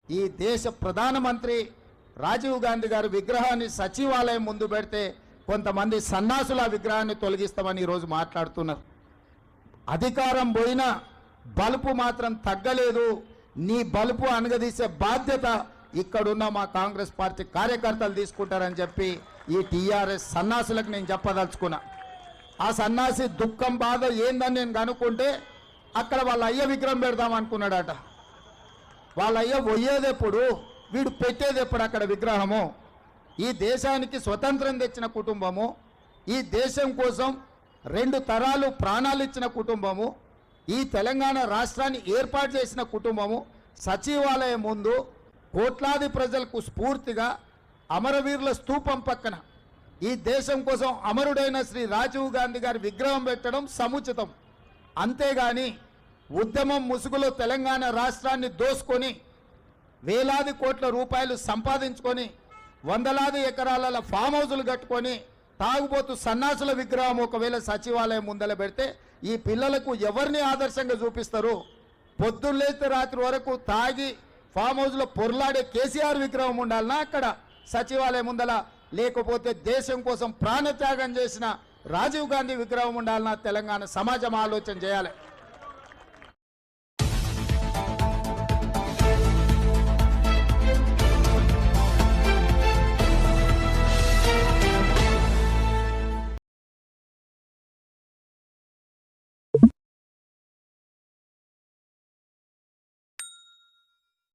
ఈ దేశ ప్రధానమంత్రి రాజీవ్ గాంధీ గారి విగ్రహాన్ని సచివాలయం ముందు పెడితే కొంతమంది సన్నాసుల విగ్రహాన్ని తొలగిస్తామని ఈరోజు మాట్లాడుతున్నారు. అధికారం పోయినా బలుపు మాత్రం తగ్గలేదు. నీ బలుపు అనగదీసే బాధ్యత ఇక్కడున్న మా కాంగ్రెస్ పార్టీ కార్యకర్తలు తీసుకుంటారని చెప్పి ఈ టీఆర్ఎస్ సన్నాసులకు నేను చెప్పదలుచుకున్నా. ఆ సన్నాసి దుఃఖం బాధ ఏందని నేను కనుక్కుంటే అక్కడ వాళ్ళ అయ్య విగ్రహం పెడదాం అనుకున్నాడట. వాళ్ళ అయ్య పోయేదెప్పుడు, వీడు పెట్టేదెప్పుడు అక్కడ విగ్రహము? ఈ దేశానికి స్వతంత్రం తెచ్చిన కుటుంబము, ఈ దేశం కోసం 2 తరాలు ప్రాణాలు ఇచ్చిన కుటుంబము, ఈ తెలంగాణ రాష్ట్రాన్ని ఏర్పాటు చేసిన కుటుంబము సచివాలయం ముందు కోట్లాది ప్రజలకు స్ఫూర్తిగా అమరవీరుల స్తూపం పక్కన ఈ దేశం కోసం అమరుడైన శ్రీ రాజీవ్ గాంధీ గారి విగ్రహం పెట్టడం సముచితం. అంతేగాని ఉద్యమం ముసుగులో తెలంగాణ రాష్ట్రాన్ని దోసుకొని వేలాది కోట్ల రూపాయలు సంపాదించుకొని వందలాది ఎకరాల ఫామ్ హౌజులు కట్టుకొని తాగుబోతు సన్నాసుల విగ్రహం ఒకవేళ సచివాలయం ముందల పెడితే ఈ పిల్లలకు ఎవరిని ఆదర్శంగా చూపిస్తారు? పొద్దున్నేస్తే రాత్రి వరకు తాగి ఫామ్ హౌస్లో పొర్లాడే కేసీఆర్ విగ్రహం ఉండాలన్నా అక్కడ సచివాలయం ముందల? లేకపోతే దేశం కోసం ప్రాణత్యాగం చేసిన రాజీవ్ గాంధీ విగ్రహం ఉండాలన్నా? తెలంగాణ సమాజం ఆలోచన చేయాలి.